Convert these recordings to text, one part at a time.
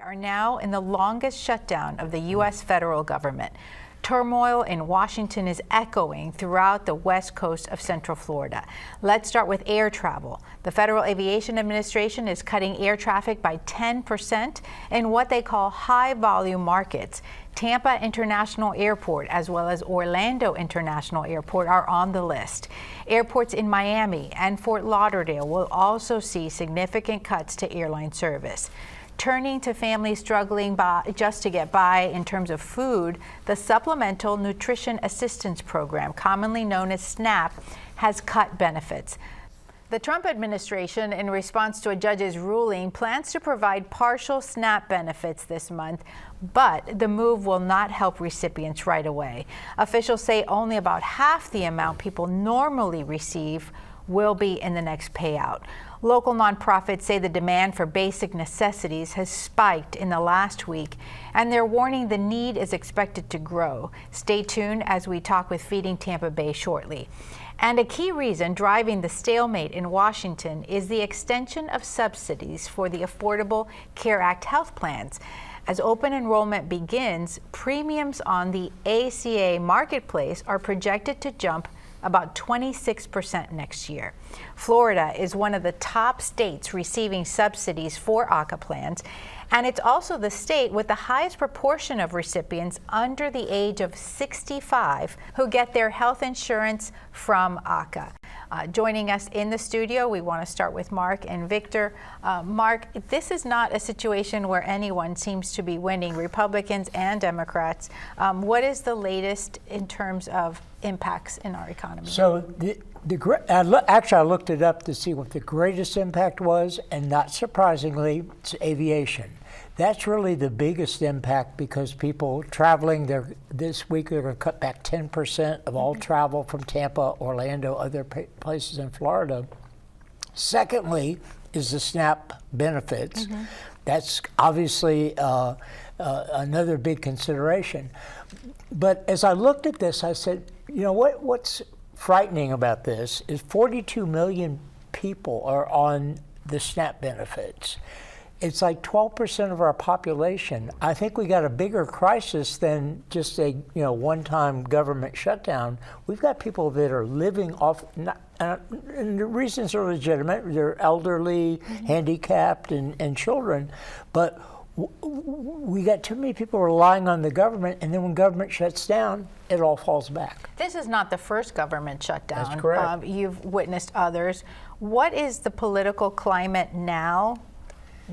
are now in the longest shutdown of the U.S. federal government. Turmoil in Washington is echoing throughout the west coast of Central Florida. Let's start with air travel. The Federal Aviation Administration is cutting air traffic by 10% in what they call high-volume markets. Tampa International Airport as well as Orlando International Airport are on the list. Airports in Miami and Fort Lauderdale will also see significant cuts to airline service. Turning to families struggling just to get by in terms of food, the Supplemental Nutrition Assistance Program, commonly known as SNAP, has cut benefits. The Trump administration, in response to a judge's ruling, plans to provide partial SNAP benefits this month, but the move will not help recipients right away. Officials say only about half the amount people normally receive will be in the next payout. Local nonprofits say the demand for basic necessities has spiked in the last week, and they're warning the need is expected to grow. Stay tuned as we talk with Feeding Tampa Bay shortly. And a key reason driving the stalemate in Washington is the extension of subsidies for the Affordable Care Act health plans. As open enrollment begins, premiums on the ACA marketplace are projected to jump about 26% next year. Florida is one of the top states receiving subsidies for ACA plans, and it's also the state with the highest proportion of recipients under the age of 65 who get their health insurance from ACA. Joining us in the studio, we want to start with Mark and Victor. Mark, this is not a situation where anyone seems to be winning, Republicans and Democrats. What is the latest in terms of impacts in our economy? So actually I looked it up to see what the greatest impact was, and not surprisingly, it's aviation. That's really the biggest impact because people traveling there this week, they're going to cut back 10% of all travel from Tampa, Orlando, other places in Florida. Secondly is the SNAP benefits. That's obviously another big consideration. But as I looked at this, I said, you know, what's frightening about this is 42 million people are on the SNAP benefits. It's like 12% of our population. I think we got a bigger crisis than just a one-time government shutdown. We've got people that are living off, and the reasons are legitimate. They're elderly, handicapped, and children. But we got too many people relying on the government, and then when government shuts down, it all falls back. This is not the first government shutdown. That's correct. You've witnessed others. What is the political climate now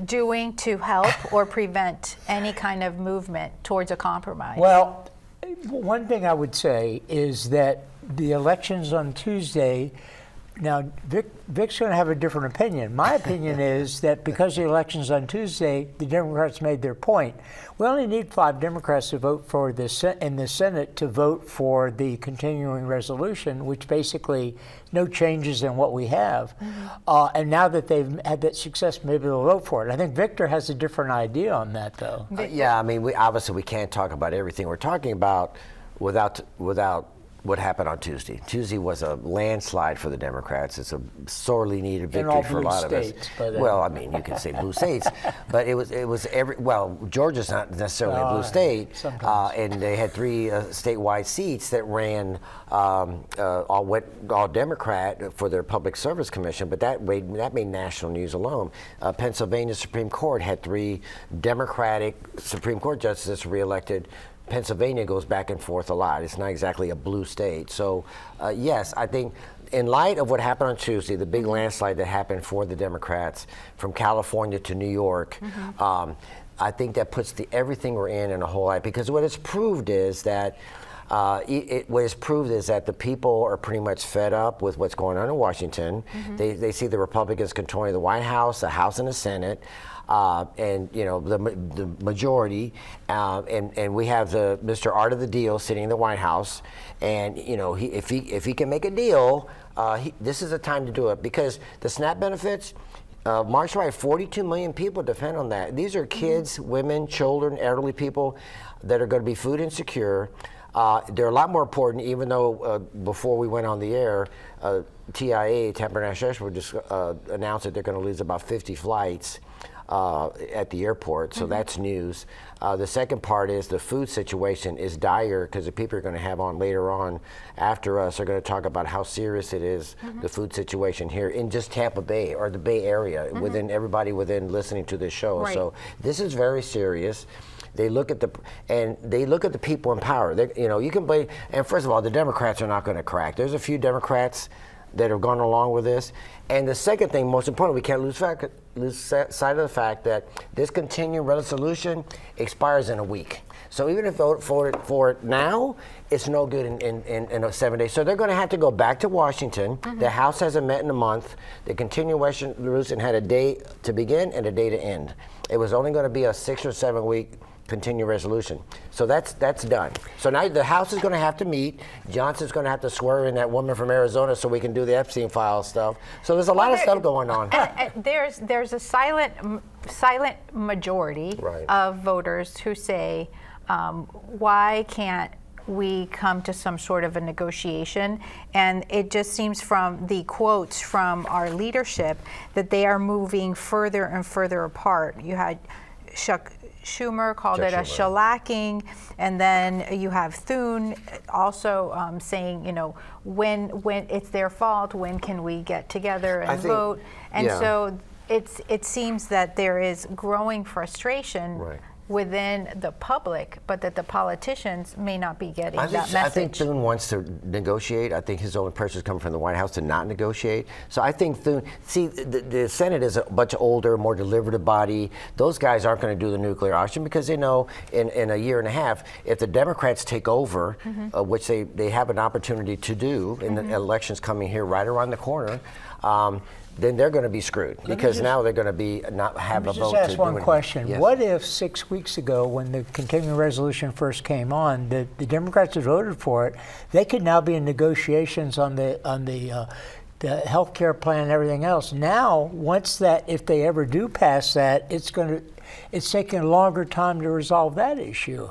doing to help or prevent any kind of movement towards a compromise? Well, one thing I would say is that the elections on Tuesday, now Vic's going to have a different opinion. My opinion is that because the election's on Tuesday, the Democrats made their point. We only need 5 Democrats to vote for in the Senate to vote for the continuing resolution, which basically no changes in what we have. And now that they've had that success, maybe they'll vote for it. I think Victor has a different idea on that, though. Yeah, I mean, we can't talk about everything we're talking about without what happened on Tuesday. Tuesday was a landslide for the Democrats. It's a sorely needed victory for a lot of us. Well, I mean, you can say blue states, but it was Georgia's not necessarily a blue state, and they had 3 statewide seats that ran all Democrat for their Public Service Commission, but that made national news alone. Pennsylvania Supreme Court had 3 Democratic Supreme Court justices reelected. Pennsylvania goes back and forth a lot. It's not exactly a blue state. So, yes, I think in light of what happened on Tuesday, the big landslide that happened for the Democrats from California to New York, I think that puts everything we're in a whole lot. Because what it's proved is that the people are pretty much fed up with what's going on in Washington. They see the Republicans controlling the White House, the House, and the Senate. And the majority, and we have the Mr. Art of the Deal sitting in the White House, and if he can make a deal, this is the time to do it, because the SNAP benefits, Mark's right, 42 million people depend on that. These are kids, women, children, elderly people that are going to be food insecure. They're a lot more important, even though before we went on the air, TIA, Tampa International Airport, just announced that they're going to lose about 50 flights. at the airport, so that's news. The second part is the food situation is dire because the people are going to have on later on after us are going to talk about how serious it is, the food situation here in just Tampa Bay or the Bay Area, within everybody within listening to this show. Right. So this is very serious. They look at the people in power. You can blame. And first of all, the Democrats are not going to crack. There's a few Democrats that have gone along with this. And the second thing, most important, we can't lose sight of the fact that this continuing resolution expires in a week. So even if vote for it now, it's no good in 7 days. So they're going to have to go back to Washington. The House hasn't met in a month. The continuing resolution had a day to begin and a day to end. It was only going to be a 6 or 7 week continuing resolution. So that's done. So now the House is going to have to meet. Johnson's going to have to swear in that woman from Arizona so we can do the Epstein file stuff. So there's a lot of stuff going on. There's a silent majority of voters who say, why can't we come to some sort of a negotiation? And it just seems from the quotes from our leadership that they are moving further and further apart. You had Schumer called it a shellacking, and then you have Thune also saying, when it's their fault, when can we get together and vote? And so it seems that there is growing frustration within the public, but that the politicians may not be getting that message. I think Thune wants to negotiate. I think his only pressure is coming from the White House to not negotiate. So I think Thune, the Senate is a much older, more deliberative body. Those guys aren't going to do the nuclear option because they know in a year and a half, if the Democrats take over, which they have an opportunity to do in the elections coming here right around the corner, then they're going to be screwed because now they're going to be not have a vote. Just ask one question. Yes. What if 6 weeks ago, when the continuing resolution first came on, the Democrats had voted for it? They could now be in negotiations on the health care plan and everything else. Now, once if they ever do pass that, it's taking a longer time to resolve that issue.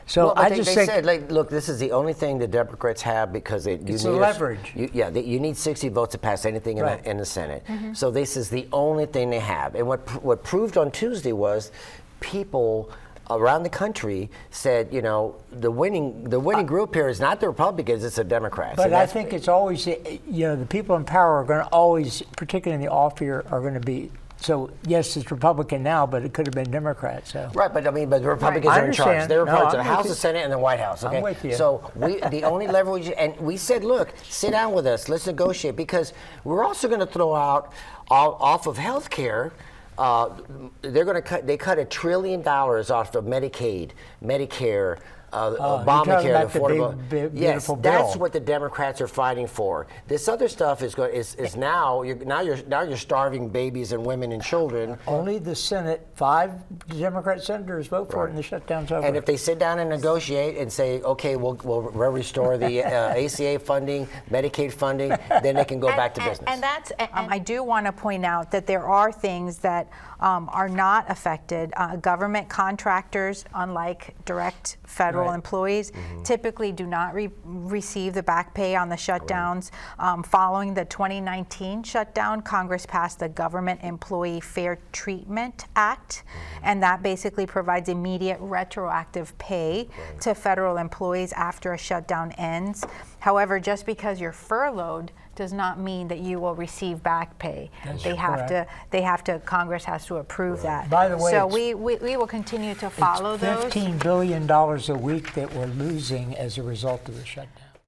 So they said, look, this is the only thing the Democrats have because you need leverage. You need 60 votes to pass anything in the Senate. So this is the only thing they have. And what proved on Tuesday was people around the country said, the winning group here is not the Republicans, it's the Democrats. But I think it's always, the people in power are going to always, particularly in the off year, are going to be. So yes, it's Republican now, but it could have been Democrat. So right, but the Republicans are in charge. They're in charge of the House, the Senate, and the White House. Okay, I'm with you. So the only leverage, and we said, look, sit down with us, let's negotiate, because we're also going to throw out off of health care. They cut $1 trillion off of Medicaid, Medicare. Obamacare, affordable. Yes, that's what the Democrats are fighting for. This other stuff is now you're starving babies and women and children. Only the Senate, 5 Democrat senators vote for it, and the shutdown's over. And if they sit down and negotiate and say, okay, we'll restore the ACA funding, Medicaid funding, then they can go back to business. And that's I do want to point out that there are things that are not affected. Government contractors, unlike direct federal employees, typically do not receive the back pay on the shutdowns. Following the 2019 shutdown, Congress passed the Government Employee Fair Treatment Act, and that basically provides immediate retroactive pay to federal employees after a shutdown ends. However, just because you're furloughed does not mean that you will receive back pay. They have to, Congress has to approve that. By the way, so we will continue to follow those. $15 billion a week that we're losing as a result of the shutdown.